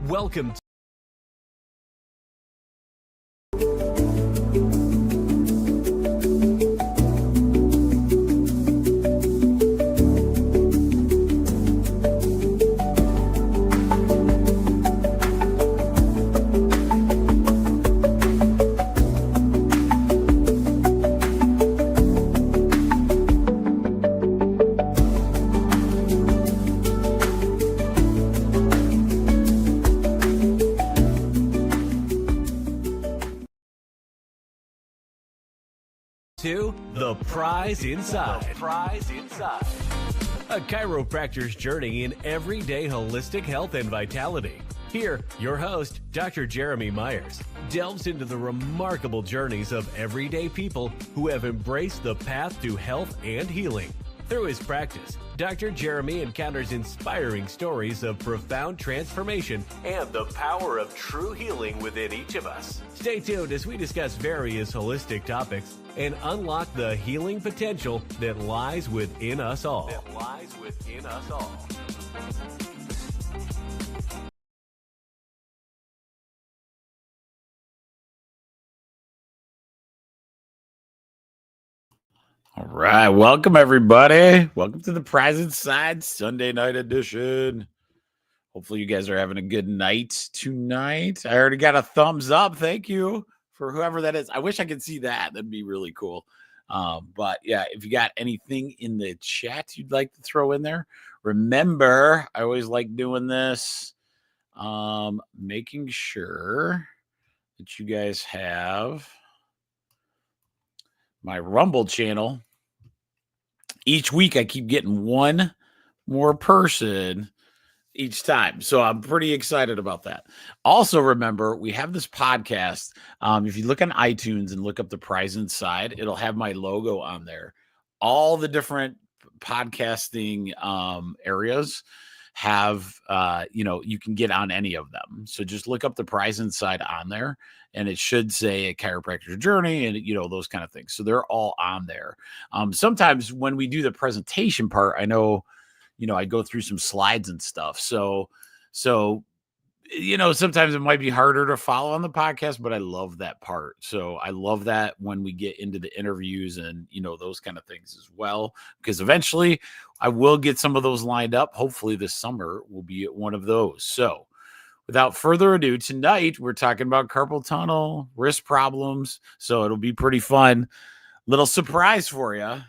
Welcome to The Prize Inside. A chiropractor's journey in everyday holistic health and vitality. Here, your host, Dr. Jeremy Myers, delves into the remarkable journeys of everyday people who have embraced the path to health and healing. Through his practice, Dr. Jeremy encounters inspiring stories of profound transformation and the power of true healing within each of us. Stay tuned as we discuss various holistic topics and unlock the healing potential that lies within us all. All right. Welcome, everybody. Welcome to the Prize Inside Sunday night edition. Hopefully you guys are having a good night tonight. I already got a thumbs up. Thank you for whoever that is. I wish I could see that. That'd be really cool. But yeah, if you got anything in the chat you'd like to throw in there, remember, I always like doing this, making sure that you guys have my Rumble channel. Each week I keep getting one more person each time. So I'm pretty excited about that. Also, remember, we have this podcast. If you look on iTunes and look up The Prize Inside, it'll have my logo on there. All the different podcasting areas have, you can get on any of them. So just look up The Prize Inside on there, and it should say A Chiropractor's Journey and, those kind of things. So they're all on there. Sometimes when we do the presentation part, I know, I go through some slides and stuff. So, sometimes it might be harder to follow on the podcast, but I love that part. So I love that when we get into the interviews and, those kind of things as well, because eventually I will get some of those lined up. Hopefully this summer will be one of those. So without further ado, tonight we're talking about carpal tunnel, wrist problems. So it'll be pretty fun. Little surprise for you. I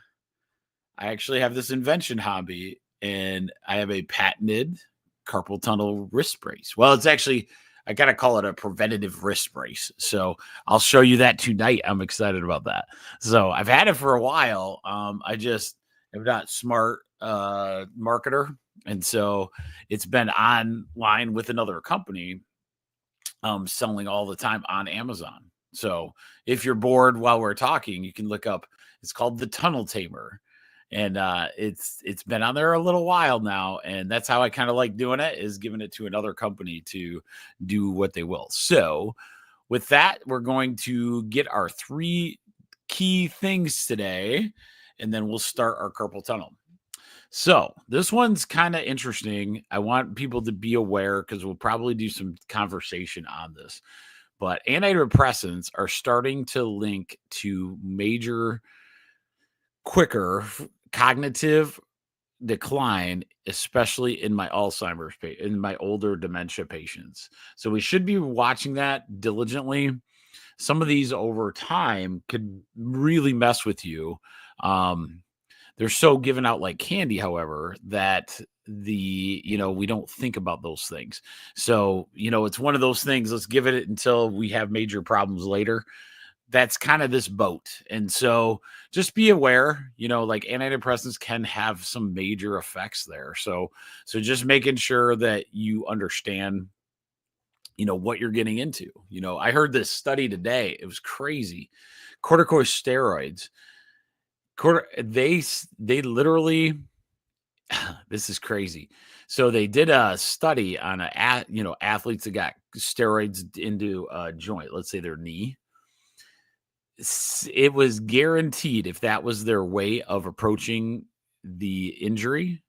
actually have this invention hobby, and I have a patented carpal tunnel wrist brace. Well, it's actually, I got to call it a preventative wrist brace. So I'll show you that tonight. I'm excited about that. So I've had it for a while. I just am not smart marketer. And so it's been online with another company selling all the time on Amazon. So if you're bored while we're talking, you can look up, it's called the Tunnel Tamer. And it's been on there a little while now, and that's how I kind of like doing it, is giving it to another company to do what they will. So with that, we're going to get our 3 key things today, and then we'll start our carpal tunnel. So this one's kind of interesting. I want people to be aware, because we'll probably do some conversation on this. But antidepressants are starting to link to quicker cognitive decline, especially in my Alzheimer's, in my older dementia patients. So we should be watching that diligently. Some of these over time could really mess with you. They're so given out like candy, however, that we don't think about those things. So, it's one of those things, let's give it until we have major problems later. That's kind of this boat. And so just be aware, like antidepressants can have some major effects there. So just making sure that you understand, what you're getting into. I heard this study today. It was crazy. Corticosteroids. They literally, this is crazy. So they did a study on athletes that got steroids into a joint, let's say their knee. It was guaranteed, if that was their way of approaching the injury,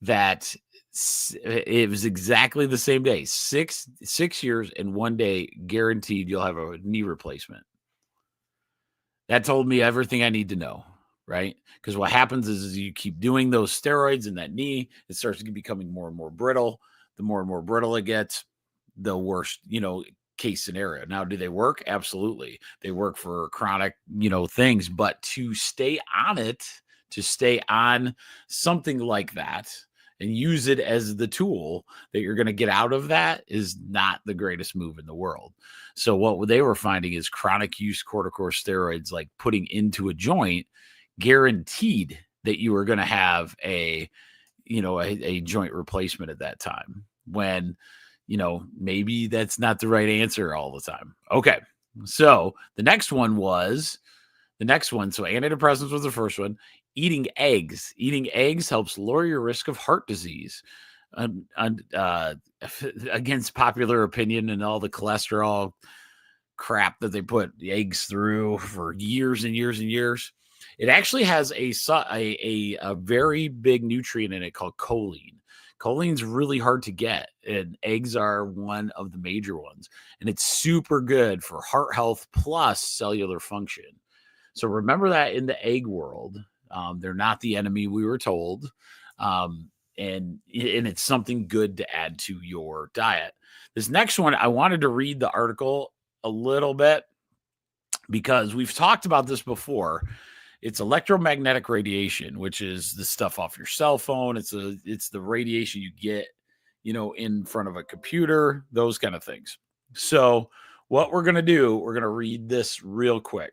that It was exactly the same day. 6 years and 1 day guaranteed you'll have a knee replacement. That told me everything I need to know, right? Because what happens is you keep doing those steroids in that knee, it starts becoming more and more brittle. The more and more brittle it gets, the worse, case scenario. Now, do they work? Absolutely. They work for chronic, things, but to stay on something like that and use it as the tool that you're going to get out of that is not the greatest move in the world. So what they were finding is chronic use corticosteroids, like putting into a joint, guaranteed that you were going to have a joint replacement at that time, when maybe that's not the right answer all the time. Okay. So the next one. So antidepressants was the first one. Eating eggs helps lower your risk of heart disease. Against popular opinion and all the cholesterol crap that they put the eggs through for years and years and years, it actually has a very big nutrient in it called choline. Choline's really hard to get, and eggs are one of the major ones. And it's super good for heart health plus cellular function. So remember that in the egg world, they're not the enemy, we were told. And it's something good to add to your diet. This next one, I wanted to read the article a little bit because we've talked about this before. It's electromagnetic radiation, which is the stuff off your cell phone. It's the radiation you get, in front of a computer, those kind of things. So what we're going to do, we're going to read this real quick.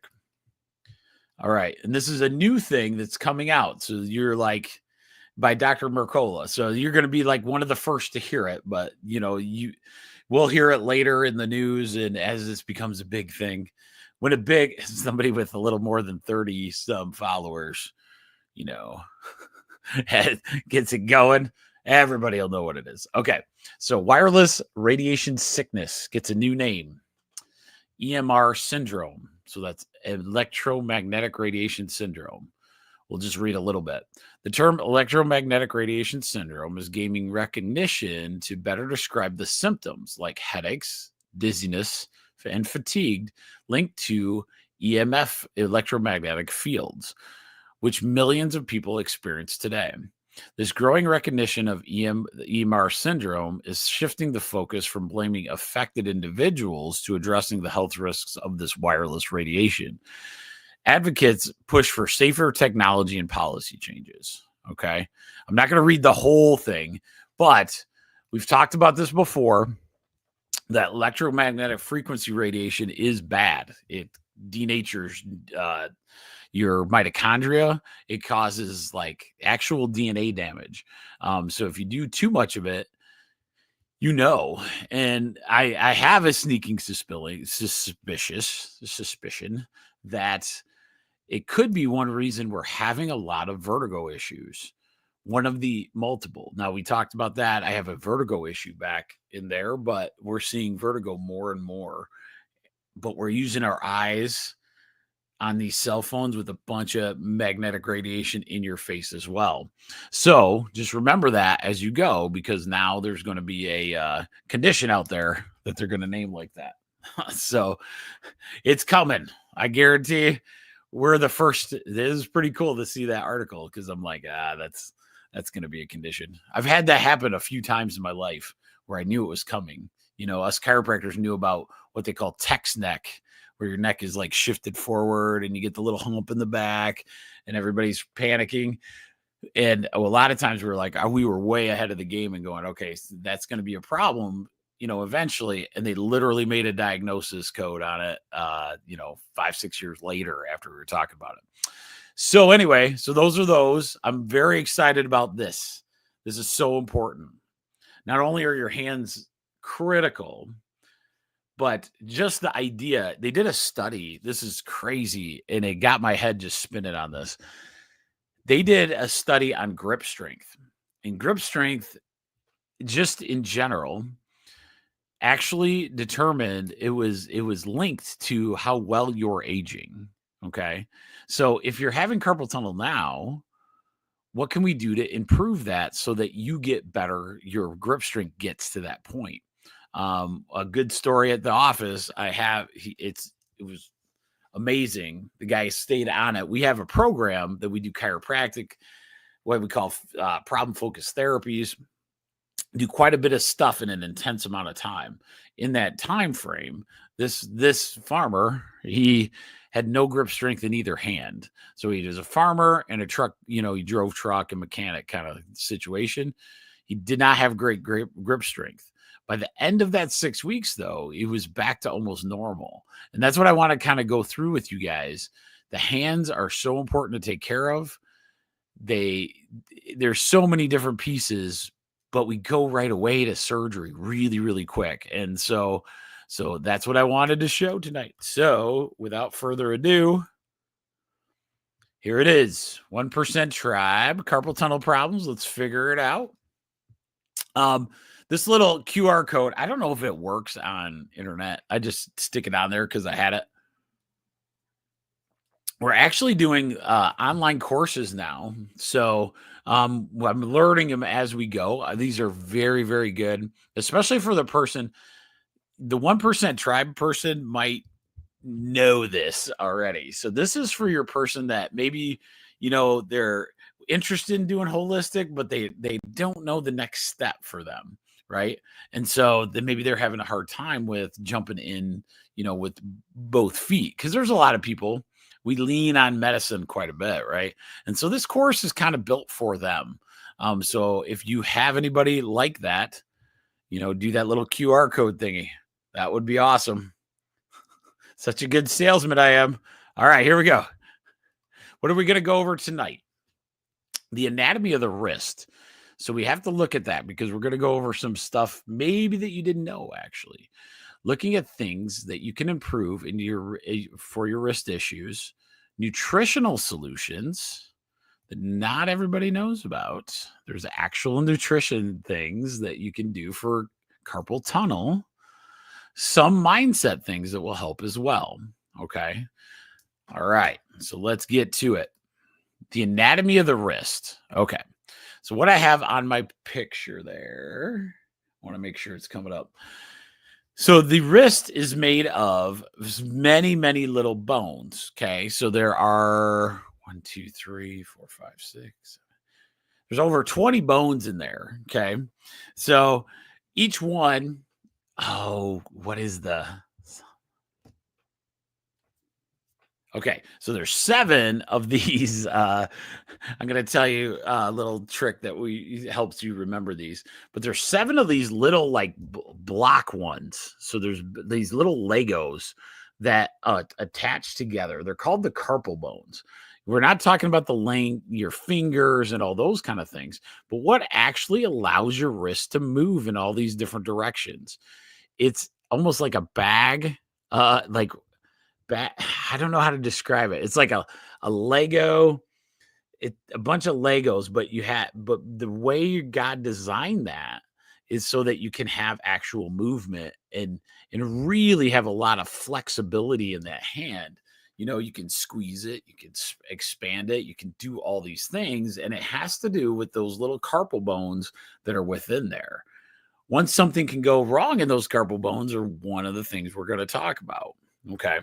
All right. And this is a new thing that's coming out. So you're like, by Dr. Mercola. So you're going to be like one of the first to hear it, but we'll hear it later in the news. And as this becomes a big thing, when somebody with a little more than 30 some followers, gets it going, everybody will know what it is. Okay. So wireless radiation sickness gets a new name, EMR syndrome. So that's electromagnetic radiation syndrome. We'll just read a little bit. The term electromagnetic radiation syndrome is gaining recognition to better describe the symptoms like headaches, dizziness, and fatigue linked to EMF, electromagnetic fields, which millions of people experience today. This growing recognition of EMR syndrome is shifting the focus from blaming affected individuals to addressing the health risks of this wireless radiation. Advocates push for safer technology and policy changes. Okay. I'm not going to read the whole thing, but we've talked about this before, that electromagnetic frequency radiation is bad. It denatures your mitochondria. It causes like actual DNA damage. So if you do too much of it, and I have a sneaking suspicion that it could be one reason we're having a lot of vertigo issues. One of the multiple. Now, we talked about that. I have a vertigo issue back in there, but we're seeing vertigo more and more. But we're using our eyes on these cell phones with a bunch of magnetic radiation in your face as well. So just remember that as you go, because now there's going to be a condition out there that they're going to name like that. So it's coming. I guarantee we're the first. It is pretty cool to see that article because I'm like, that's going to be a condition. I've had that happen a few times in my life where I knew it was coming. Us chiropractors knew about what they call text neck, where your neck is like shifted forward and you get the little hump in the back and everybody's panicking. And a lot of times we were like, we were way ahead of the game and going, okay, so that's going to be a problem, eventually. And they literally made a diagnosis code on it, 5-6 years later after we were talking about it. So anyway, those are those. I'm very excited about this. This is so important. Not only are your hands critical, but just the idea. They did a study. This is crazy. And it got my head just spinning on this. They did a study on grip strength. And grip strength, just in general, actually determined it was linked to how well you're aging. Okay. So if you're having carpal tunnel now, what can we do to improve that so that you get better, your grip strength gets to that point? A good story at the office I have, it was amazing. The guy stayed on it. We have a program that we do chiropractic, what we call problem focused therapies, do quite a bit of stuff in an intense amount of time. In that time frame, this farmer, he had no grip strength in either hand. So he was a farmer and a truck, he drove truck and mechanic kind of situation. He did not have great grip strength. By the end of that 6 weeks, though, he was back to almost normal. And that's what I want to kind of go through with you guys. The hands are so important to take care of. There's so many different pieces, but we go right away to surgery really, really quick. And so that's what I wanted to show tonight. So without further ado, here it is. 1% Tribe, carpal tunnel problems. Let's figure it out. This little QR code, I don't know if it works on internet. I just stick it on there because I had it. We're actually doing online courses now. So I'm learning them as we go. These are very, very good, especially for the person. The 1% Tribe person might know this already. So this is for your person that maybe, they're interested in doing holistic, but they don't know the next step for them. Right. And so then maybe they're having a hard time with jumping in, with both feet. Cause there's a lot of people, we lean on medicine quite a bit. Right. And so this course is kind of built for them. So if you have anybody like that, do that little QR code thingy. That would be awesome. Such a good salesman I am. All right, here we go. What are we going to go over tonight? The anatomy of the wrist. So we have to look at that because we're going to go over some stuff maybe that you didn't know, actually. Looking at things that you can improve for your wrist issues, nutritional solutions that not everybody knows about. There's actual nutrition things that you can do for carpal tunnel. Some mindset things that will help as well. Okay. All right. So let's get to it. The anatomy of the wrist. Okay. So what I have on my picture there, I want to make sure it's coming up. So the wrist is made of many, many little bones. Okay. So there are 1, 2, 3, 4, 5, 6. There's over 20 bones in there. Okay. So each one, what is okay, so there's 7 of these. I'm going to tell you a little trick that helps you remember these. But there's 7 of these little like block ones. So there's these little Legos that attach together. They're called the carpal bones. We're not talking about the length, your fingers and all those kind of things, but what actually allows your wrist to move in all these different directions. It's almost like a bag, I don't know how to describe it. It's like a Lego, a bunch of Legos, but the way God designed that is so that you can have actual movement and really have a lot of flexibility in that hand. You can squeeze it, you can expand it, you can do all these things, and it has to do with those little carpal bones that are within there. Once something can go wrong in those carpal bones are one of the things we're going to talk about. Okay.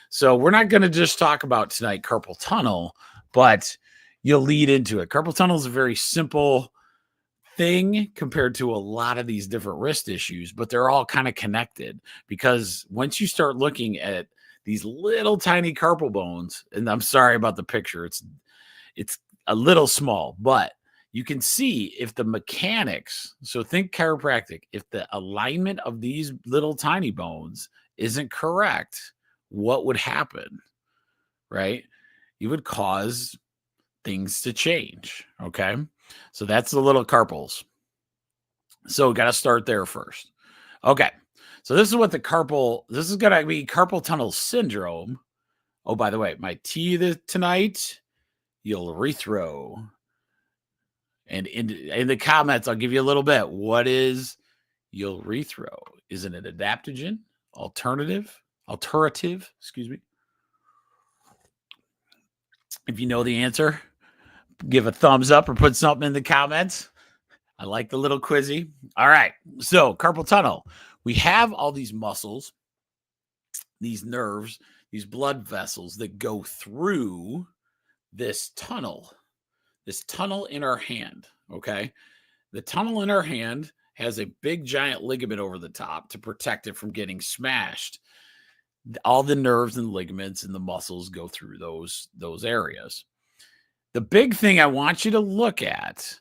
So we're not going to just talk about tonight carpal tunnel, but you'll lead into it. Carpal tunnel is a very simple thing compared to a lot of these different wrist issues, but they're all kind of connected because once you start looking at these little tiny carpal bones, and I'm sorry about the picture, it's a little small, but you can see if the mechanics, so think chiropractic, if the alignment of these little tiny bones isn't correct, what would happen, right? You would cause things to change, okay? So that's the little carpals. So got to start there first. Okay, so this is what this is going to be carpal tunnel syndrome. Oh, by the way, my tea tonight, urethro. And in the comments, I'll give you a little bit. What is urethro? Is it an adaptogen? Alterative, excuse me. If you know the answer, give a thumbs up or put something in the comments. I like the little quizzy. All right. So carpal tunnel, we have all these muscles, these nerves, these blood vessels that go through this tunnel in our hand. Okay. The tunnel in our hand has a big giant ligament over the top to protect it from getting smashed. All the nerves and ligaments and the muscles go through those areas. The big thing I want you to look at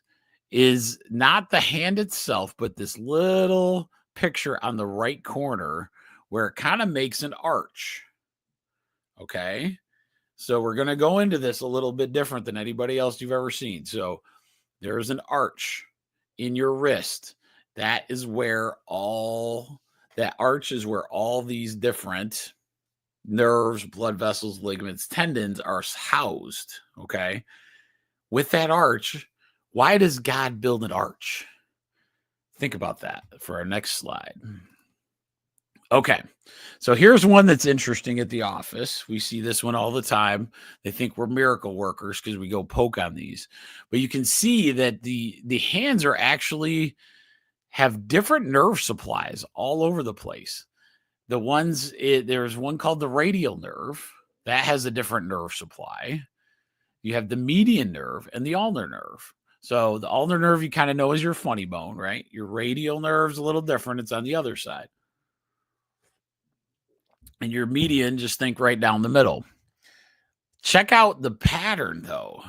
is not the hand itself, but this little picture on the right corner where it kind of makes an arch. Okay. So we're going to go into this a little bit different than anybody else you've ever seen. So there's an arch in your wrist. That arch is where all these different nerves, blood vessels, ligaments, tendons are housed. Okay. With that arch, why does God build an arch? Think about that for our next slide. Okay. So here's one that's interesting at the office. We see this one all the time. They think we're miracle workers because we go poke on these. But you can see that the hands are actually have different nerve supplies all over the place. There's one called the radial nerve that has a different nerve supply. You have the median nerve and the ulnar nerve. So the ulnar nerve you kind of know is your funny bone, right? Your radial nerve's a little different. It's on the other side. And your median, just think right down the middle. Check out the pattern though.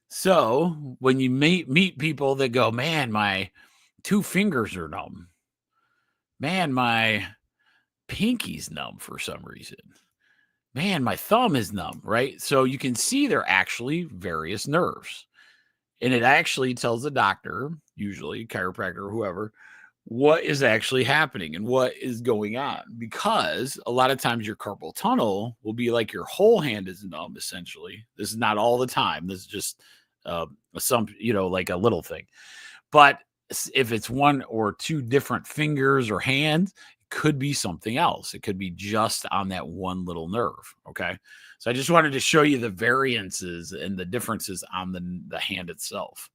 So when you meet people that go, man, my 2 fingers are numb. Man, my pinky's numb for some reason. Man, my thumb is numb, right? So you can see they're actually various nerves. And it actually tells the doctor, usually chiropractor or whoever, what is actually happening and what is going on. Because a lot of times your carpal tunnel will be like your whole hand is numb, essentially. This is not all the time. This is just like a little thing. But if it's 1 or 2 different fingers or hands, it could be something else. It could be just on that one little nerve. Okay. So I just wanted to show you the variances and the differences on the hand itself.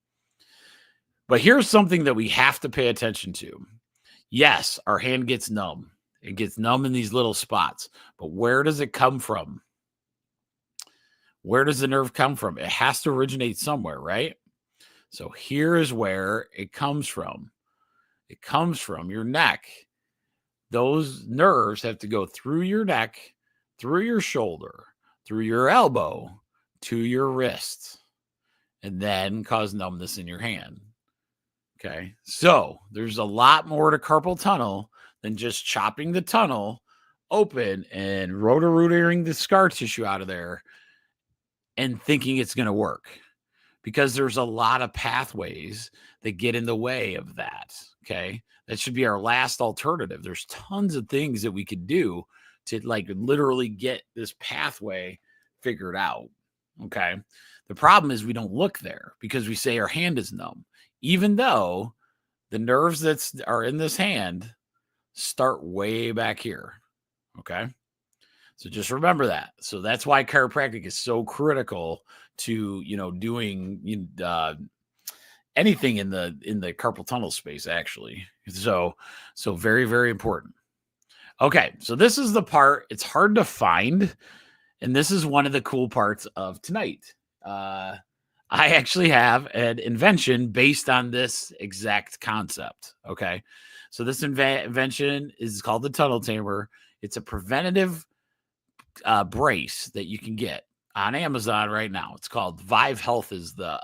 But here's something that we have to pay attention to. Yes, our hand gets numb. It gets numb in these little spots. But where does it come from? Where does the nerve come from? It has to originate somewhere, right? So here is where it comes from. It comes from your neck. Those nerves have to go through your neck, through your shoulder, through your elbow, to your wrist, and then cause numbness in your hand. Okay. So there's a lot more to carpal tunnel than just chopping the tunnel open and rotor-rooting the scar tissue out of there and thinking it's going to work, because there's a lot of pathways that get in the way of that. Okay. That should be our last alternative. There's tons of things that we could do to literally get this pathway figured out. Okay. The problem is we don't look there because we say our hand is numb, even though the nerves that are in this hand start way back here. Okay. So just remember that. So that's why chiropractic is so critical to, doing anything in the carpal tunnel space, actually. So very, very important. Okay. So this is the part, it's hard to find. And this is one of the cool parts of tonight. I actually have an invention based on this exact concept. Okay. So this invention is called the Tunnel Tamer. It's a preventative brace that you can get on Amazon right now. It's called Vive Health is the,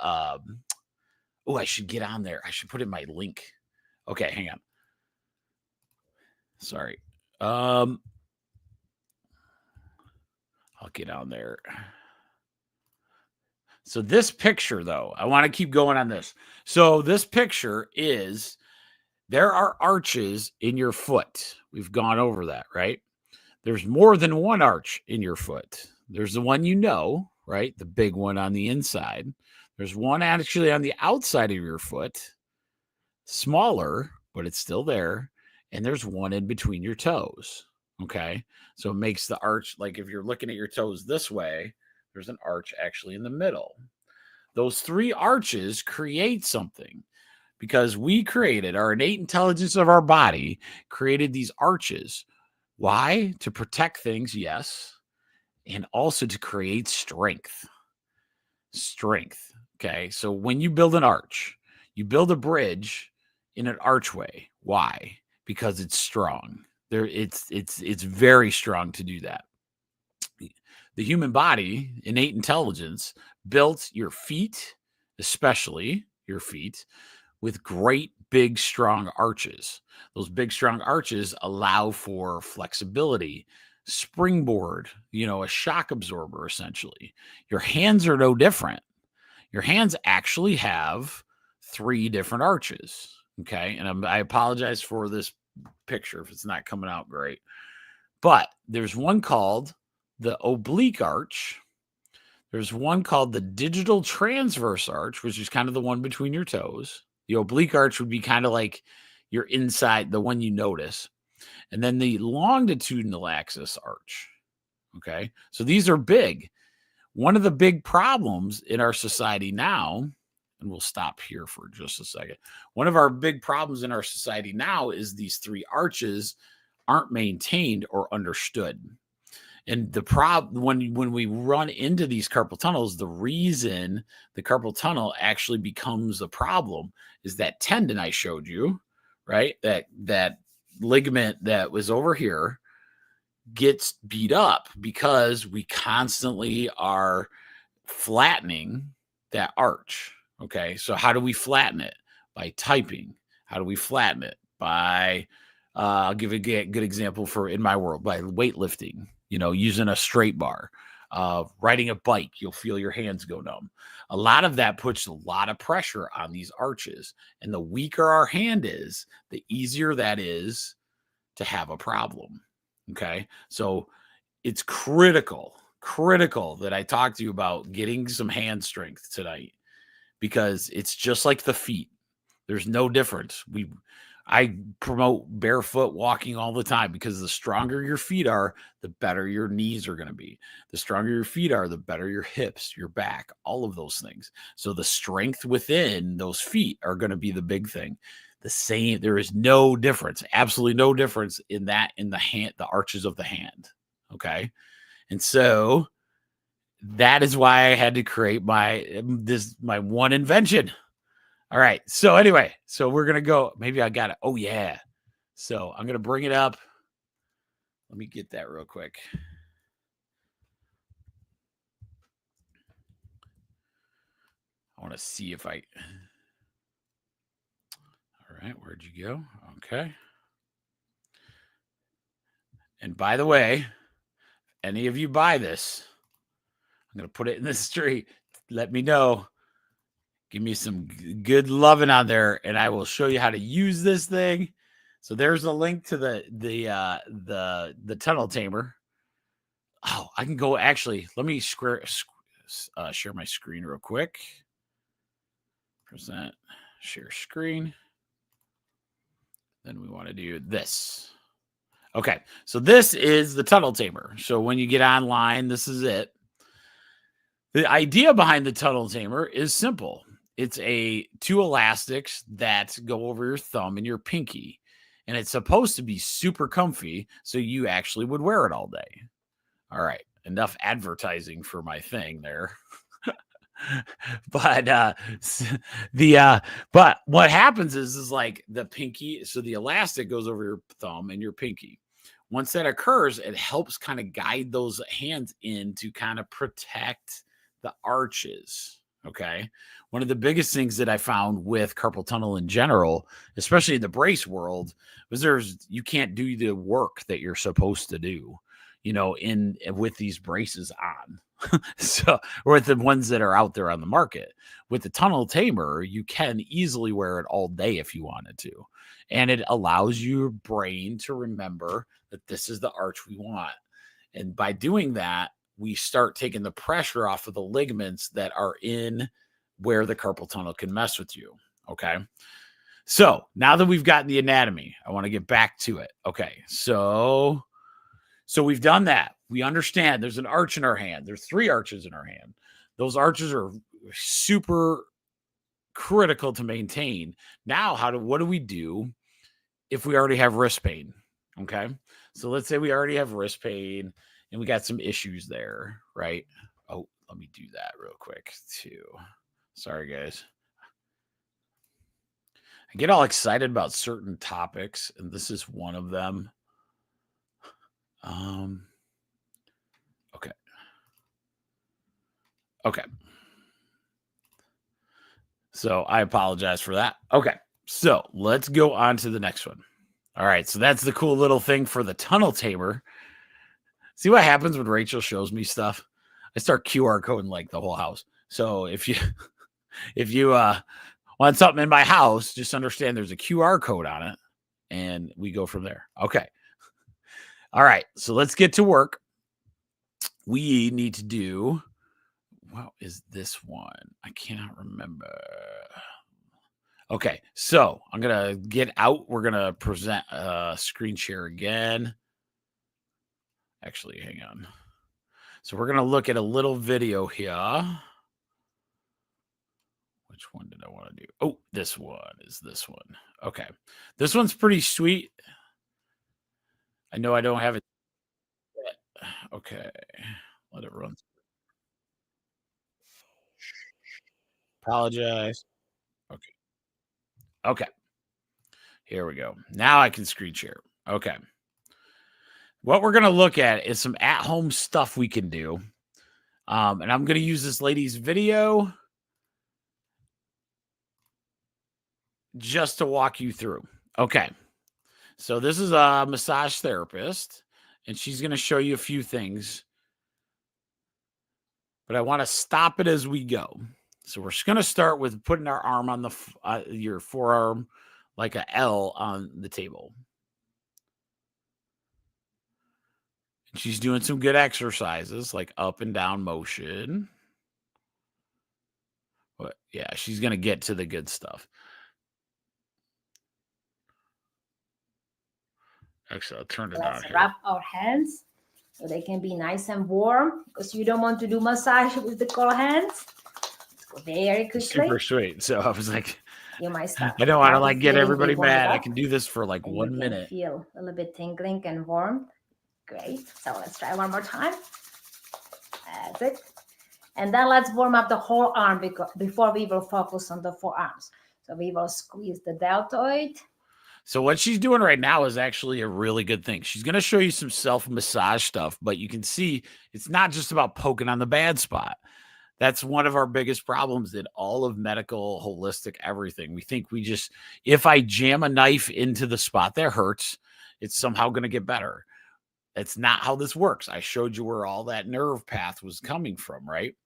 I should get on there. I should put in my link. Okay. Hang on. Sorry. I'll get on there. So this picture, though, I want to keep going on this. So this picture is, there are arches in your foot. We've gone over that, right? There's more than one arch in your foot. There's the one right? The big one on the inside. There's one actually on the outside of your foot, smaller, but it's still there. And there's one in between your toes. Okay. So it makes the arch, like if you're looking at your toes this way, there's an arch actually in the middle. those three arches create something because we created our innate intelligence of our body, created these arches. Why? To protect things, yes, and also to create strength. Strength. Okay. So when you build an arch, you build a bridge in an archway. Why? Because it's strong. It's very strong to do that. The human body, innate intelligence, built your feet, especially your feet, with great big strong arches. Those big strong arches allow for flexibility, springboard, a shock absorber essentially. Your hands are no different. Your hands actually have 3 different arches. Okay. And I apologize for this picture if it's not coming out great. But there's one called the oblique arch. There's one called the digital transverse arch, which is kind of the one between your toes. The oblique arch would be kind of like your inside, the one you notice. And then the longitudinal axis arch. Okay. So these are big. One of the big problems in our society now, and we'll stop here for just a second. One of our big problems in our society now is these 3 arches aren't maintained or understood. And the problem when we run into these carpal tunnels, the reason the carpal tunnel actually becomes a problem is that tendon I showed you, right? That ligament that was over here gets beat up because we constantly are flattening that arch. Okay. So how do we flatten it? By typing. How do we flatten it? By, I'll give a good example for in my world, by weightlifting, using a straight bar, riding a bike, you'll feel your hands go numb. A lot of that puts a lot of pressure on these arches. And the weaker our hand is, the easier that is to have a problem. Okay. So it's critical that I talk to you about getting some hand strength tonight, because it's just like the feet. There's no difference. I promote barefoot walking all the time because the stronger your feet are, the better your knees are going to be. The stronger your feet are, the better your hips, your back, all of those things. So the strength within those feet are going to be the big thing. The same, there is no difference, absolutely no difference in that, in the hand, the arches of the hand. Okay. And so that is why I had to create my one invention. All right. So anyway, so we're going to go, maybe I got it. Oh yeah. So I'm going to bring it up. Let me get that real quick. I want to see if all right. Where'd you go? Okay. And by the way, any of you buy this, I'm going to put it in the street. Let me know. Give me some good loving on there, and I will show you how to use this thing. So there's a link to the tunnel tamer. Oh, I can go actually. Let me share my screen real quick. Present, share screen. Then we want to do this. Okay, so this is the tunnel tamer. So when you get online, this is it. The idea behind the tunnel tamer is simple. It's 2 elastics that go over your thumb and your pinky, and it's supposed to be super comfy, so you actually would wear it all day. All right, enough advertising for my thing there. But but what happens is like the pinky, so the elastic goes over your thumb and your pinky. Once that occurs, it helps kind of guide those hands in to kind of protect the arches. Okay. One of the biggest things that I found with carpal tunnel in general, especially in the brace world, was you can't do the work that you're supposed to do, with these braces on. So, or with the ones that are out there on the market. With the tunnel tamer, you can easily wear it all day if you wanted to. And it allows your brain to remember that this is the arch we want. And by doing that, we start taking the pressure off of the ligaments that are in where the carpal tunnel can mess with you. Okay. So now that we've gotten the anatomy, I want to get back to it. Okay. So we've done that. We understand there's an arch in our hand. There's 3 arches in our hand. Those arches are super critical to maintain. Now, what do we do if we already have wrist pain? Okay. So let's say we already have wrist pain and we got some issues there, right? Oh, let me do that real quick too. Sorry, guys. I get all excited about certain topics, and this is one of them. Okay. Okay. So I apologize for that. Okay. So let's go on to the next one. All right. So that's the cool little thing for the tunnel tamer. See what happens when Rachel shows me stuff? I start QR coding like the whole house. So if you want something in my house, just understand there's a QR code on it and we go from there. Okay. All right. So let's get to work. We need to do, what is this one? I cannot remember. Okay. So I'm going to get out. We're going to present a screen share again. Actually, hang on. So we're going to look at a little video here. Which one did I want to do? Oh, this one is this one. Okay. This one's pretty sweet. I know I don't have it yet. Okay. Let it run. Apologize. Okay. Okay. Here we go. Now I can screen share. Okay. What we're going to look at is some at-home stuff we can do. And I'm going to use this lady's video just to walk you through. Okay. So this is a massage therapist, and she's going to show you a few things. But I want to stop it as we go. So we're just going to start with putting our arm on your forearm like a L on the table. And she's doing some good exercises like up and down motion. But yeah, she's going to get to the good stuff. Actually, I'll turn it on. Let's wrap our hands so they can be nice and warm, because you don't want to do massage with the cold hands. Let's go very quickly. Super sweet. So I was like, you might start. I don't want to like get everybody mad. I can do this for like 1 minute. Feel a little bit tingling and warm. Great. So let's try one more time. That's it. And then let's warm up the whole arm before we will focus on the forearms. So we will squeeze the deltoid. So what she's doing right now is actually a really good thing. She's going to show you some self-massage stuff, but you can see it's not just about poking on the bad spot. That's one of our biggest problems in all of medical, holistic, everything. We think if I jam a knife into the spot that hurts, it's somehow going to get better. That's not how this works. I showed you where all that nerve path was coming from, right?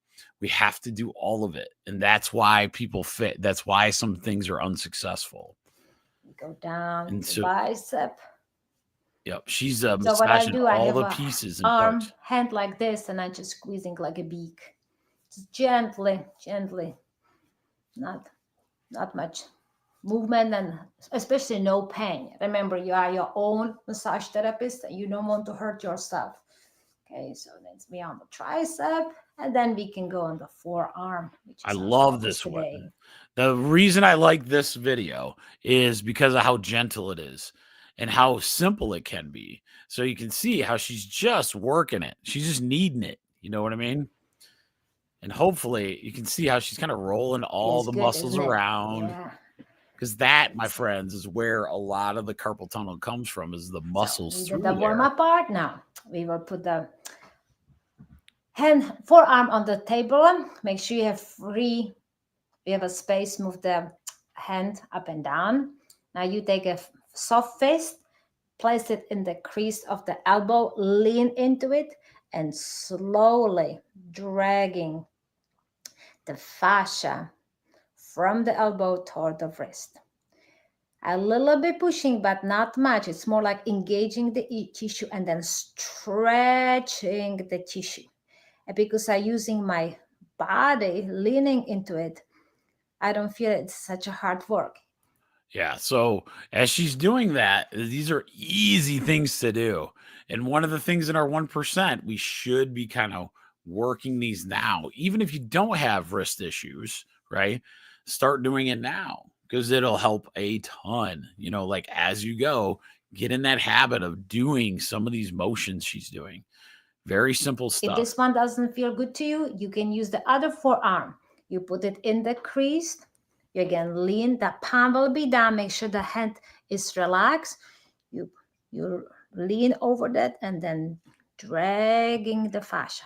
We have to do all of it. And that's why people fit. That's why some things are unsuccessful. Go down the bicep. Yep, she's massaging all the pieces and arm, parts. hand like this, and I'm just squeezing like a beak. Just gently, not much movement, and especially no pain. Remember, you are your own massage therapist, and you don't want to hurt yourself. Okay, so let's be on the tricep, and then we can go on the forearm. I love this one. The reason I like this video is because of how gentle it is and how simple it can be. So you can see how she's just working it. She's just kneading it. You know what I mean? And hopefully you can see how she's kind of rolling all the muscles around. Because that, my friends, is where a lot of the carpal tunnel comes from, is the muscles. So we did the warm-up part. Now we will put the forearm on the table. Make sure you have you have a space, move the hand up and down. Now you take a soft fist, place it in the crease of the elbow, lean into it, and slowly dragging the fascia from the elbow toward the wrist. A little bit pushing, but not much. It's more like engaging the tissue and then stretching the tissue. And because I'm using my body, leaning into it, I don't feel it's such a hard work. Yeah. So as she's doing that, these are easy things to do. And one of the things in our 1%, we should be kind of working these now. Even if you don't have wrist issues, right? Start doing it now because it'll help a ton. Like as you go, get in that habit of doing some of these motions she's doing. Very simple If stuff. this one doesn't feel good to you, you can use the other forearm. You put it in the crease. You again lean. The palm will be down. Make sure the hand is relaxed. You lean over that and then dragging the fascia.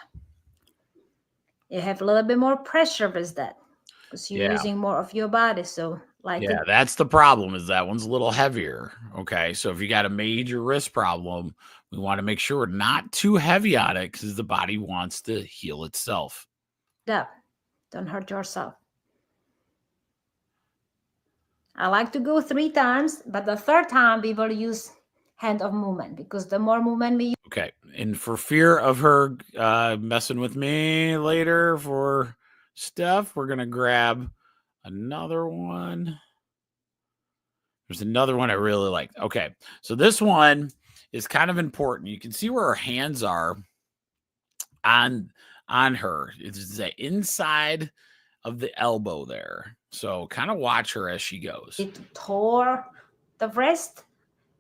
You have a little bit more pressure with that because you're using more of your body. So that's the problem, is that one's a little heavier. Okay. So if you got a major wrist problem, we want to make sure we're not too heavy on it because the body wants to heal itself. Yeah. Don't hurt yourself. I like to go 3 times, but the 3rd time we will use hand of movement because the more movement we use. Okay. And for fear of her messing with me later for stuff, we're going to grab another one. There's another one I really like. Okay. So this one is kind of important. You can see where her hands are on her. It's the inside of the elbow there. So kind of watch her as she goes. It tore the wrist.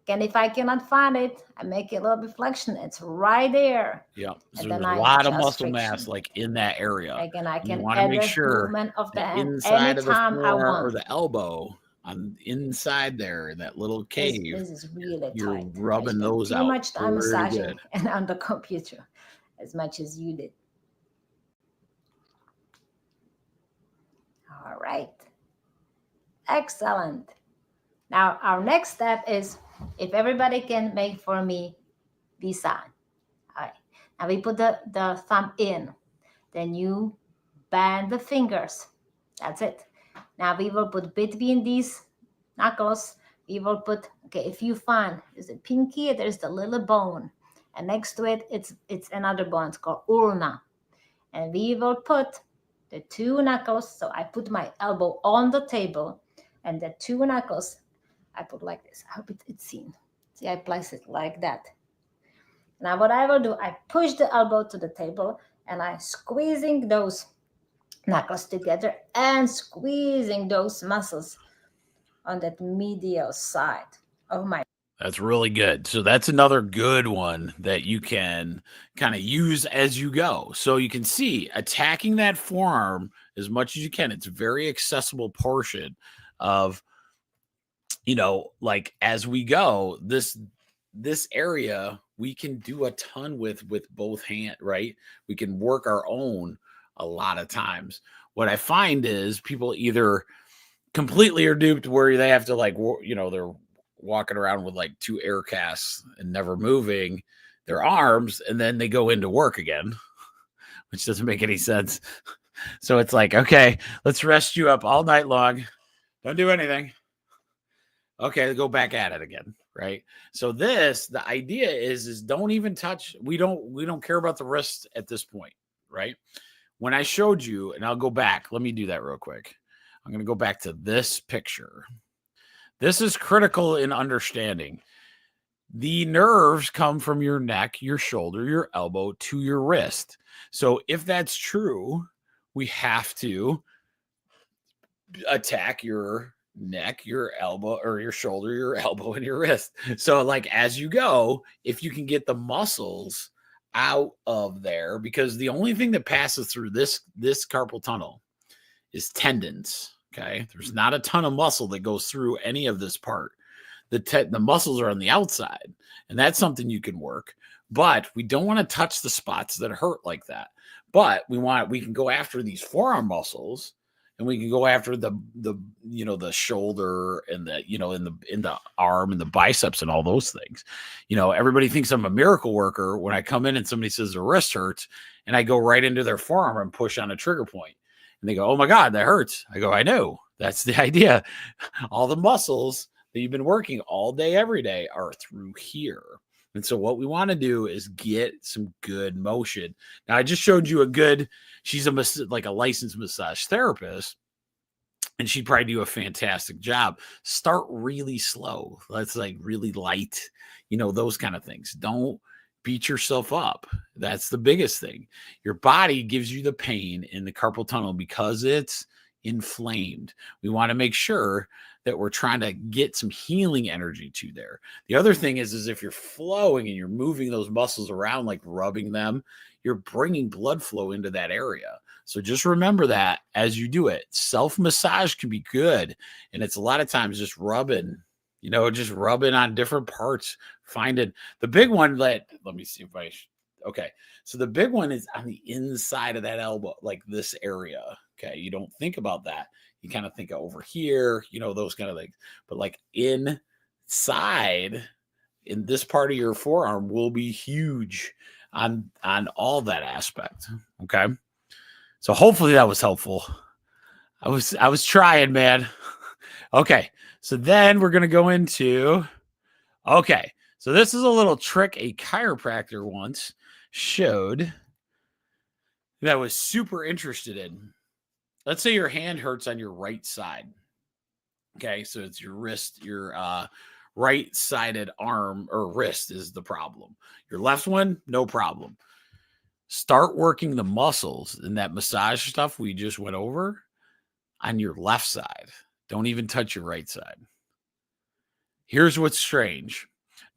And if I cannot find it, I make a little bit flexion. It's right there. Yeah. So And there's then a lot of muscle mass like in that area. Again, I can want to make sure movement of the hand inside anytime of the I forearm want. or the elbow on the inside there in that little cave. This is really You're tight. rubbing those out. Too much time Very massaging good. and on the computer as much as you did. All right. Excellent. Now, our next step is, if everybody can make for me this side. All right. Now we put the thumb in. Then you bend the fingers. That's it. Now we will put between these knuckles, we will put, okay, if you find, there's a pinky, there's the little bone. And next to it, it's another bone. It's called ulna. And we will put the 2 knuckles. So I put my elbow on the table and the 2 knuckles I put like this. I hope it's seen. See, I place it like that. Now what I will do, I push the elbow to the table and I'm squeezing those knuckles together and squeezing those muscles on that medial side of my. That's really good. So that's another good one that you can kind of use as you go. So you can see attacking that forearm as much as you can. It's a very accessible portion of, like as we go, this area we can do a ton with both hands, right? We can work our own a lot of times. What I find is people either completely are duped where they have to they're walking around with like 2 air casts and never moving their arms, and then they go into work again, which doesn't make any sense. So it's like, okay, let's rest you up all night long. Don't do anything. Okay, go back at it again, right? So the idea is don't even touch. We don't care about the wrist at this point, right? When I showed you, and I'll go back. Let me do that real quick. I'm going to go back to this picture. This is critical in understanding. The nerves come from your neck, your shoulder, your elbow to your wrist. So if that's true, we have to attack your neck, your elbow, or your shoulder, your elbow, and your wrist. So like as you go, if you can get the muscles out of there, because the only thing that passes through this carpal tunnel is tendons. Okay. There's not a ton of muscle that goes through any of this part. The muscles are on the outside, and that's something you can work, but we don't want to touch the spots that hurt like that. But we can go after these forearm muscles, and we can go after the shoulder and in the arm and the biceps and all those things. Everybody thinks I'm a miracle worker when I come in and somebody says their wrist hurts, and I go right into their forearm and push on a trigger point. And they go, oh my God, that hurts. I go, I know. That's the idea. All the muscles that you've been working all day, every day are through here. And so what we want to do is get some good motion. Now, I just showed you she's a licensed massage therapist, and she'd probably do a fantastic job. Start really slow. That's like really light, those kind of things. Don't beat yourself up. That's the biggest thing. Your body gives you the pain in the carpal tunnel because it's inflamed. We want to make sure that we're trying to get some healing energy to there. The other thing is if you're flowing and you're moving those muscles around, like rubbing them, you're bringing blood flow into that area. So just remember that as you do it. Self-massage can be good. And it's a lot of times just rubbing, just rubbing on different parts, finding the big one let me see if okay. So the big one is on the inside of that elbow, like this area. Okay. You don't think about that. You kind of think of over here, those kind of things, but like inside in this part of your forearm will be huge on all that aspect. Okay. So hopefully that was helpful. I was trying, man. Okay. So then we're going to go into, okay. So this is a little trick a chiropractor once showed that I was super interested in. Let's say your hand hurts on your right side. Okay. So it's your wrist, your right-sided arm or wrist is the problem. Your left one, no problem. Start working the muscles and that massage stuff we just went over on your left side. Don't even touch your right side. Here's what's strange.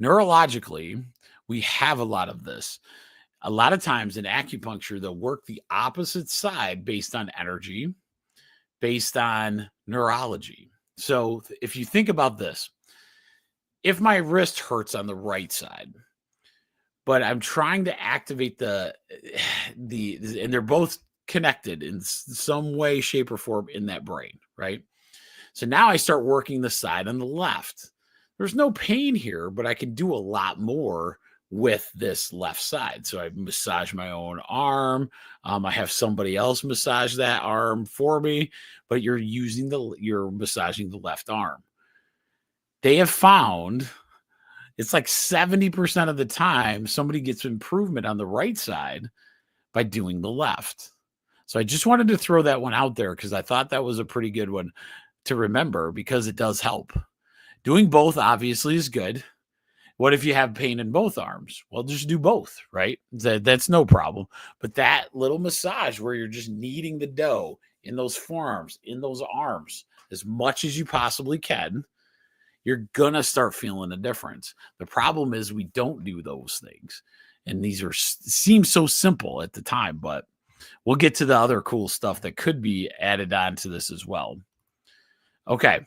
Neurologically, we have a lot of this. A lot of times in acupuncture, they'll work the opposite side based on energy, based on neurology. So if you think about this, if my wrist hurts on the right side, but I'm trying to activate and they're both connected in some way, shape, or form in that brain, right? So now I start working the side on the left. There's no pain here, but I can do a lot more with this left side. So I massage my own arm. I have somebody else massage that arm for me, but you're massaging the left arm. They have found it's like 70% of the time somebody gets improvement on the right side by doing the left. So I just wanted to throw that one out there because I thought that was a pretty good one to remember because it does help. Doing both obviously is good. What if you have pain in both arms? Well, just do both, right? That's no problem. But that little massage where you're just kneading the dough in those forearms, in those arms, as much as you possibly can, you're going to start feeling a difference. The problem is we don't do those things. And these seem so simple at the time, but we'll get to the other cool stuff that could be added on to this as well. Okay.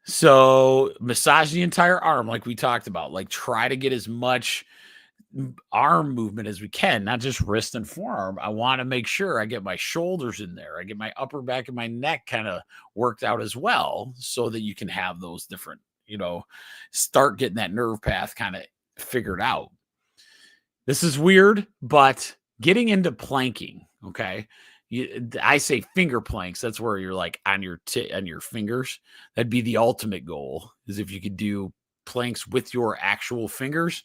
So massage the entire arm like we talked about. Like try to get as much arm movement as we can, not just wrist and forearm. I want to make sure I get my shoulders in there. I get my upper back and my neck kind of worked out as well so that you can have those different, start getting that nerve path kind of figured out. This is weird, but getting into planking, okay? I say finger planks. That's where you're like on your fingers. That'd be the ultimate goal, is if you could do planks with your actual fingers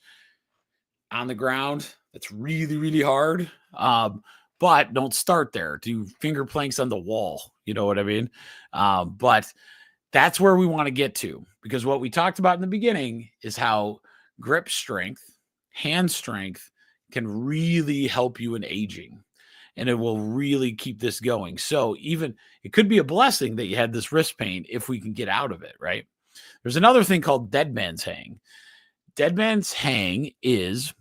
on the ground. That's really, really hard. But don't start there. Do finger planks on the wall. You know what I mean? But that's where we want to get to, because what we talked about in the beginning is how grip strength, hand strength can really help you in aging. And it will really keep this going. So even it could be a blessing that you had this wrist pain if we can get out of it, right? There's another thing called dead man's hang. Dead man's hang is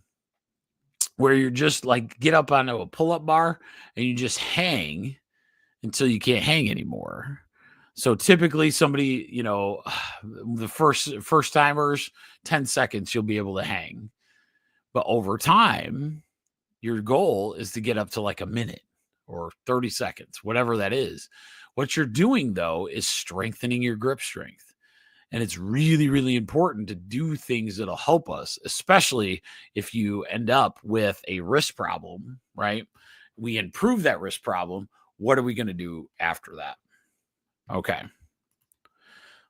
where you're just like get up onto a pull-up bar and you just hang until you can't hang anymore. So typically somebody, the first timers, 10 seconds, you'll be able to hang. But over time, your goal is to get up to like a minute or 30 seconds, whatever that is. What you're doing, though, is strengthening your grip strength. And it's really, really important to do things that'll help us, especially if you end up with a wrist problem, right? We improve that wrist problem. What are we going to do after that? Okay.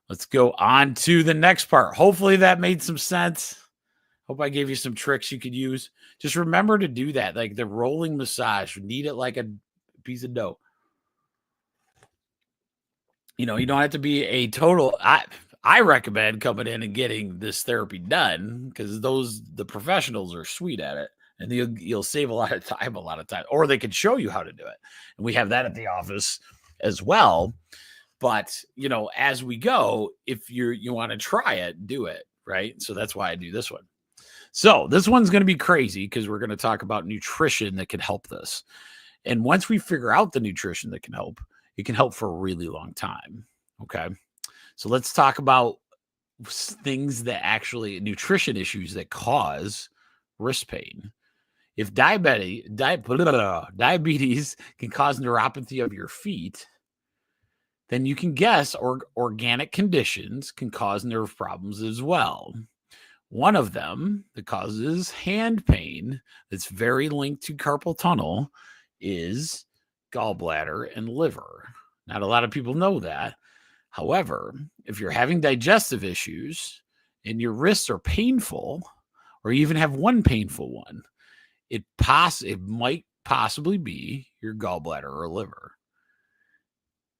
Let's go on to the next part. Hopefully that made some sense. Hope I gave you some tricks you could use. Just remember to do that. Like the rolling massage, knead it like a piece of dough. You don't have to be a total. I recommend coming in and getting this therapy done because the professionals are sweet at it, and you'll save a lot of time, or they can show you how to do it. And we have that at the office as well. But, as we go, if you want to try it, do it, right? So that's why I do this one. So this one's going to be crazy because we're going to talk about nutrition that can help this. And once we figure out the nutrition that can help, it can help for a really long time. Okay. So let's talk about things that nutrition issues that cause wrist pain. If diabetes can cause neuropathy of your feet, then you can guess organic conditions can cause nerve problems as well. One of them that causes hand pain that's very linked to carpal tunnel is gallbladder and liver. Not a lot of people know that. However, if you're having digestive issues and your wrists are painful, or you even have one painful one, it might possibly be your gallbladder or liver.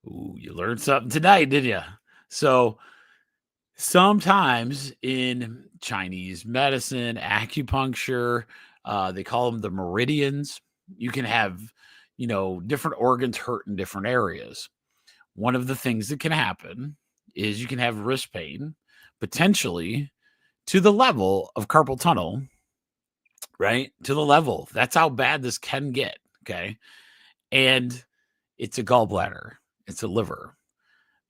Ooh, you learned something tonight, didn't you? So sometimes in Chinese medicine, acupuncture, they call them the meridians. You can have, different organs hurt in different areas. One of the things that can happen is you can have wrist pain, potentially to the level of carpal tunnel, right? To the level. That's how bad this can get. Okay. And it's a gallbladder. It's a liver.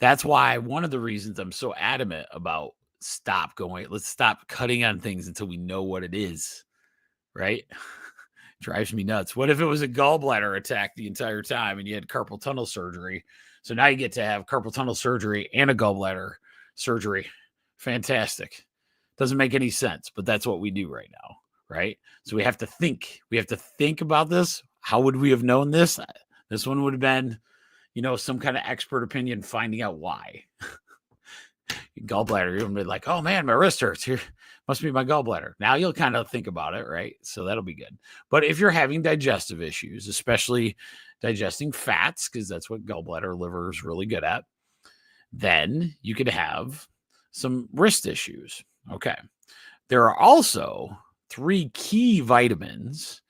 That's why one of the reasons I'm so adamant about let's stop cutting on things until we know what it is, right? Drives me nuts. What if it was a gallbladder attack the entire time and you had carpal tunnel surgery? So now you get to have carpal tunnel surgery and a gallbladder surgery. Fantastic. Doesn't make any sense, but that's what we do right now, right? So we have to think. We have to think about this. How would we have known this? This one would have been, some kind of expert opinion finding out why. Gallbladder, you'll be like, oh man, my wrist hurts. Here must be my gallbladder. Now you'll kind of think about it, right? So that'll be good. But if you're having digestive issues, especially digesting fats, because that's what gallbladder liver is really good at, then you could have some wrist issues. Okay. There are also 3 key vitamins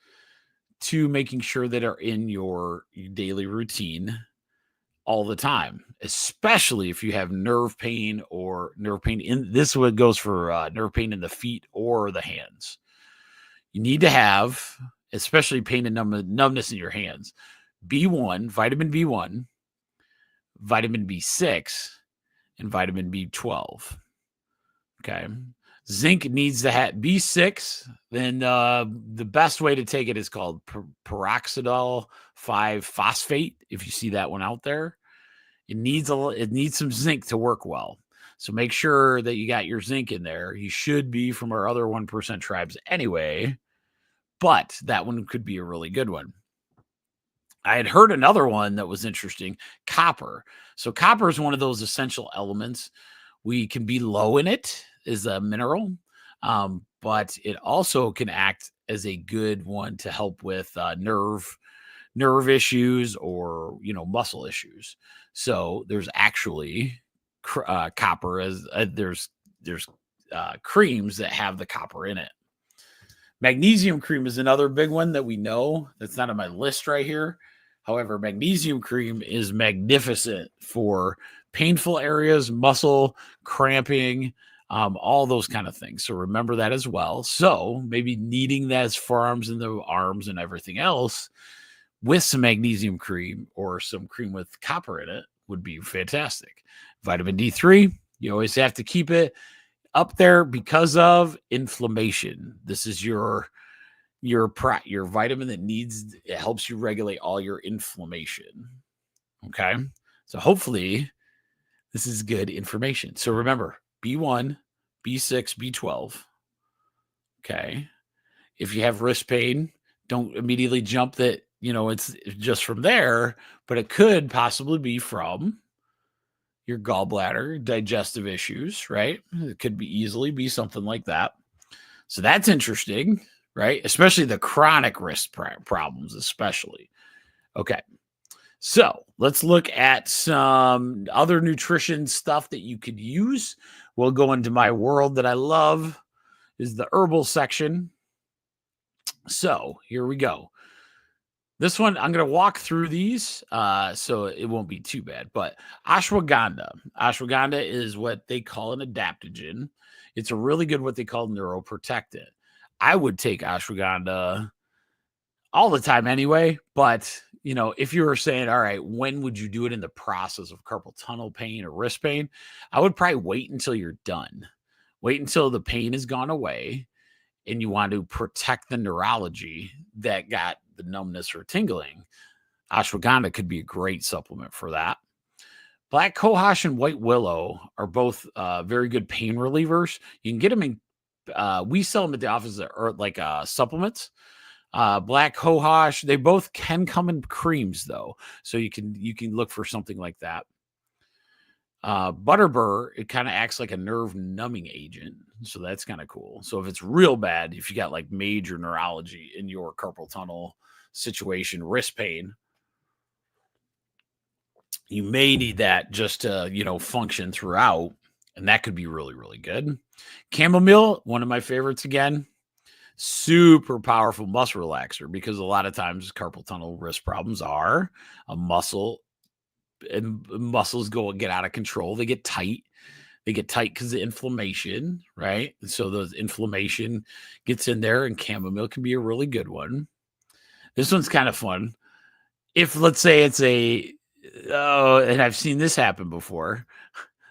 to making sure that are in your daily routine all the time, especially if you have nerve pain this one goes for nerve pain in the feet or the hands. You need to have, especially pain and numbness in your hands, vitamin B1, vitamin B6, and vitamin B12. Okay. Zinc needs to have B6. Then the best way to take it is called peroxidol 5-phosphate. If you see that one out there, it needs some zinc to work well. So make sure that you got your zinc in there. You should be from our other 1% tribes anyway, but that one could be a really good one. I had heard another one that was interesting, copper. So copper is one of those essential elements. We can be low in it as a mineral, but it also can act as a good one to help with nerve issues or muscle issues. So there's actually copper as there's creams that have the copper in it. Magnesium cream is another big one that we know. That's not on my list right here. However, magnesium cream is magnificent for painful areas, muscle cramping, all those kind of things. So remember that as well. So maybe needing that as forearms and the arms and everything else with some magnesium cream or some cream with copper in it would be fantastic. Vitamin D3, you always have to keep it up there because of inflammation. This is your vitamin that it helps you regulate all your inflammation. Okay. So hopefully this is good information. So remember, B1, B6, B12. Okay. If you have wrist pain, don't immediately jump that, it's just from there, but it could possibly be from your gallbladder, digestive issues, right? It could easily be something like that. So that's interesting, right? Especially the chronic wrist problems, especially. Okay. So let's look at some other nutrition stuff that you could use. We'll go into my world that I love is the herbal section. So here we go. This one, I'm going to walk through these, so it won't be too bad. But ashwagandha. Ashwagandha is what they call an adaptogen. It's a really good what they call neuroprotectant. I would take ashwagandha all the time anyway. But, if you were saying, all right, when would you do it in the process of carpal tunnel pain or wrist pain? I would probably wait until you're done. Wait until the pain has gone away and you want to protect the neurology that got the numbness or tingling. Ashwagandha could be a great supplement for that. Black cohosh and white willow are both very good pain relievers. You can get them in, we sell them at the office or like supplements. Black cohosh, they both can come in creams though. So you can look for something like that. Butterbur, it kind of acts like a nerve numbing agent. So that's kind of cool. So if it's real bad, if you got like major neurology in your carpal tunnel situation, wrist pain, you may need that just to, function throughout. And that could be really, really good. Chamomile, one of my favorites again. Super powerful muscle relaxer because a lot of times carpal tunnel wrist problems are a muscle and muscles get out of control. They get tight. They get tight because of inflammation, right? And so the inflammation gets in there, and chamomile can be a really good one. This one's kind of fun. If let's say it's and I've seen this happen before.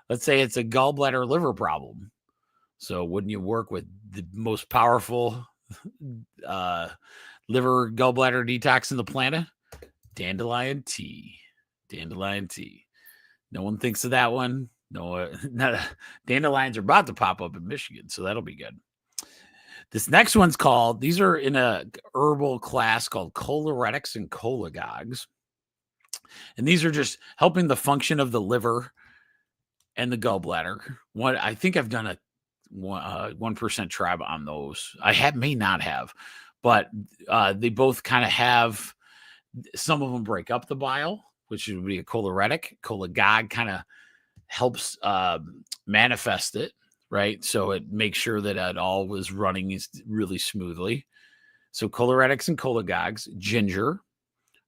Let's say it's a gallbladder liver problem. So wouldn't you work with the most powerful liver gallbladder detox in the planet? Dandelion tea. Dandelion tea. No one thinks of that one. No, dandelions are about to pop up in Michigan, so that'll be good. This next one's called, these are in a herbal class called choleretics and cholagogues. And these are just helping the function of the liver and the gallbladder. I think I've done a 1% tribe on those. May not have, but they both kind of have, some of them break up the bile, which would be a choleretic. Cholagogue kind of helps manifest it, right? So it makes sure that it all was running really smoothly. So choleretics and cholagogues, ginger,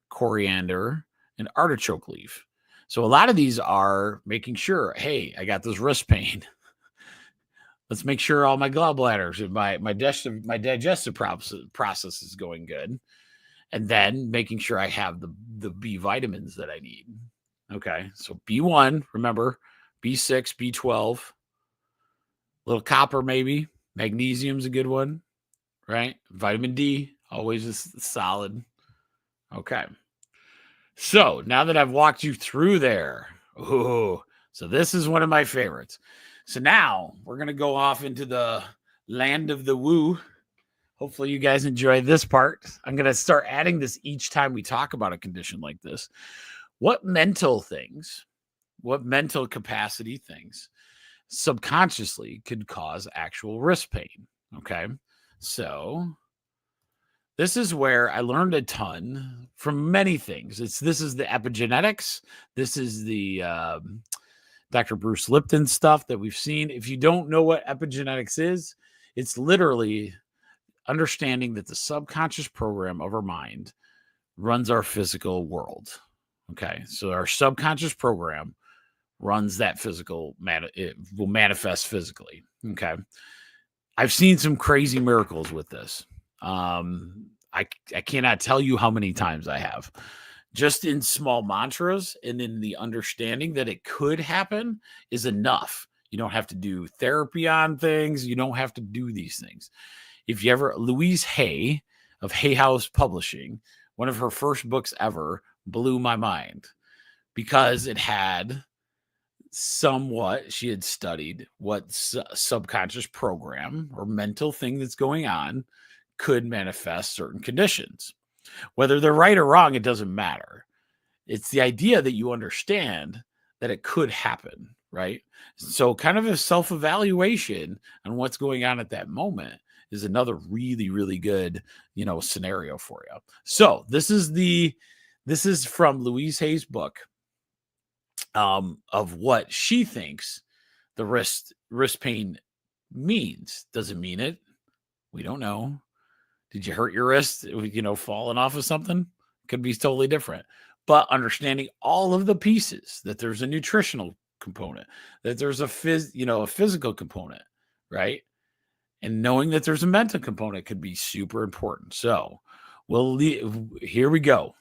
coriander, and artichoke leaf. So a lot of these are making sure, hey, I got this wrist pain. Let's make sure all my gallbladders and my digestive process is going good. And then making sure I have the B vitamins that I need. Okay, so B1, remember, B6, B12, a little copper maybe. Magnesium's a good one, right? Vitamin D, always is solid. Okay. So now that I've walked you through there, so this is one of my favorites. So now we're going to go off into the land of the woo. Hopefully you guys enjoy this part. I'm going to start adding this each time we talk about a condition like this. What mental capacity things subconsciously could cause actual wrist pain? Okay. So this is where I learned a ton from many things. This is the epigenetics. This is the Dr. Bruce Lipton stuff that we've seen. If you don't know what epigenetics is, it's literally understanding that the subconscious program of our mind runs our physical world. Okay. So our subconscious program runs that physical, it will manifest physically. Okay. I've seen some crazy miracles with this. I cannot tell you how many times I have, just in small mantras and in the understanding that it could happen is enough. You don't have to do therapy on things. You don't have to do these things. If you ever, Louise Hay of Hay House Publishing, one of her first books ever, blew my mind because it had she had studied what subconscious program or mental thing that's going on could manifest certain conditions. Whether they're right or wrong, it doesn't matter. It's the idea that you understand that it could happen, right? So kind of a self-evaluation on what's going on at that moment is another really, really good, scenario for you. So this is the This is from Louise Hay's book of what she thinks the wrist pain means. Does it mean it? We don't know. Did you hurt your wrist, falling off of something? Could be totally different. But understanding all of the pieces, that there's a nutritional component, that there's a physical component, right? And knowing that there's a mental component could be super important. So here we go.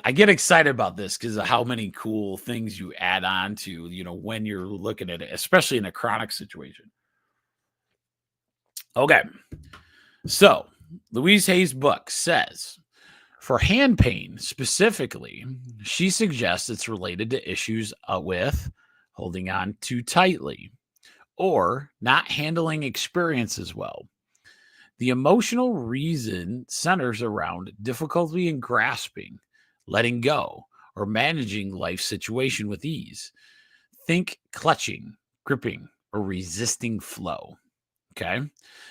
I get excited about this because of how many cool things you add on to, when you're looking at it, especially in a chronic situation. Okay. So Louise Hay's book says, for hand pain specifically, she suggests it's related to issues with holding on too tightly or not handling experiences well. The emotional reason centers around difficulty in grasping, letting go, or managing life situation with ease. Think clutching, gripping, or resisting flow. Okay.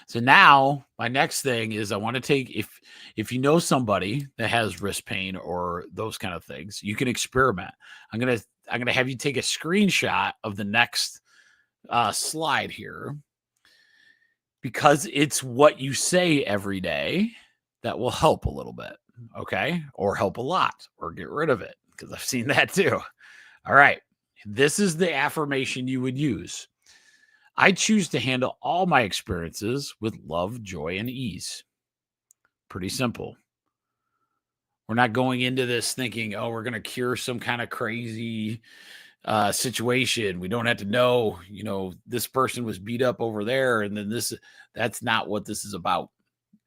So now my next thing is I want to take, if you know somebody that has wrist pain or those kind of things, you can experiment. I'm going to have you take a screenshot of the next slide here, because it's what you say every day that will help a little bit. Okay. Or help a lot, or get rid of it, because I've seen that too. All right. This is the affirmation you would use. I choose to handle all my experiences with love, joy, and ease. Pretty simple. We're not going into this thinking, oh, we're going to cure some kind of crazy situation. We don't have to know, this person was beat up over there. And then that's not what this is about.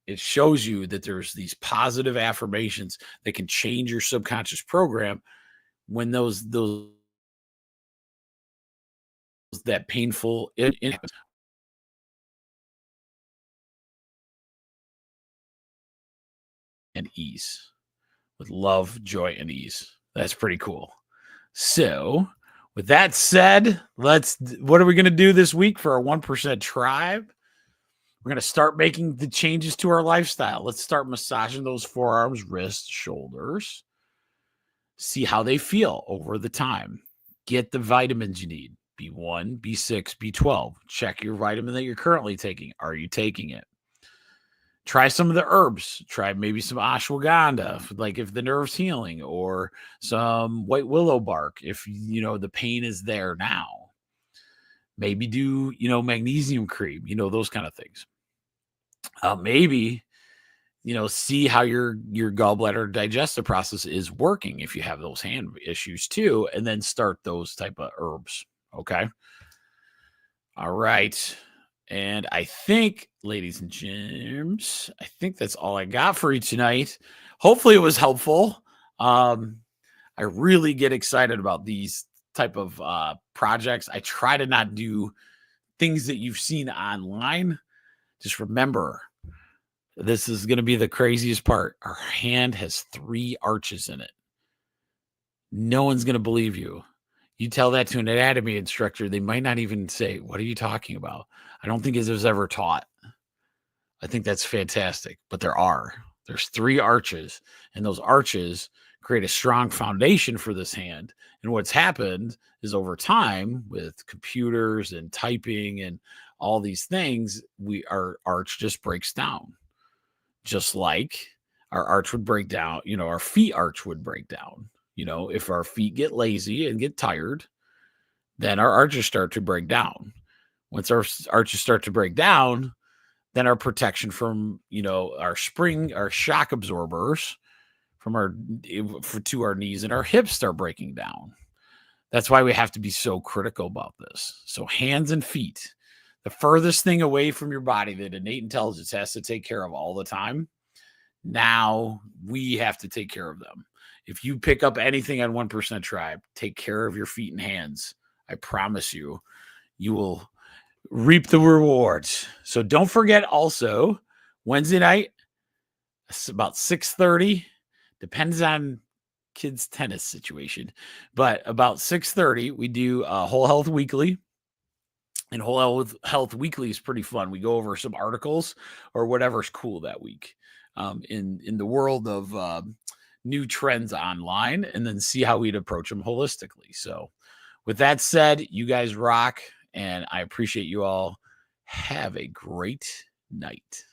It shows you that there's these positive affirmations that can change your subconscious program when that painful and ease, with love, joy, and ease. That's pretty cool. So with that said, what are we going to do this week for our 1% tribe? We're going to start making the changes to our lifestyle. Let's start massaging those forearms, wrists, shoulders. See how they feel over the time. Get the vitamins you need. B1, B6, B12. Check your vitamin that you're currently taking. Are you taking it? Try some of the herbs. Try maybe some ashwagandha, like if the nerve's healing, or some white willow bark if the pain is there now. Maybe do magnesium cream, those kind of things. Maybe see how your gallbladder digestive process is working if you have those hand issues too, and then start those type of herbs. Okay. All right. And I think, ladies and gents, I think that's all I got for you tonight. Hopefully it was helpful. I really get excited about these type of projects. I try to not do things that you've seen online. Just remember, this is going to be the craziest part. Our hand has 3 arches in it. No one's going to believe you. You tell that to an anatomy instructor, they might not even say, what are you talking about? I don't think it was ever taught. I think that's fantastic. But there's 3 arches, and those arches create a strong foundation for this hand. And what's happened is, over time, with computers and typing and all these things, our arch just breaks down. Just like our arch would break down, our feet arch would break down. If our feet get lazy and get tired, then our arches start to break down. Once our arches start to break down, then our protection from, our shock absorbers to our knees and our hips start breaking down. That's why we have to be so critical about this. So hands and feet, the furthest thing away from your body that innate intelligence has to take care of all the time, now we have to take care of them. If you pick up anything on 1% Tribe, take care of your feet and hands. I promise you, you will reap the rewards. So don't forget also, Wednesday night, it's about 6:30. Depends on kids' tennis situation. But about 6:30, we do Whole Health Weekly. And Whole Health Weekly is pretty fun. We go over some articles or whatever's cool that week in the world of new trends online and then see how we'd approach them holistically. So with that said, you guys rock, and I appreciate you all. Have a great night.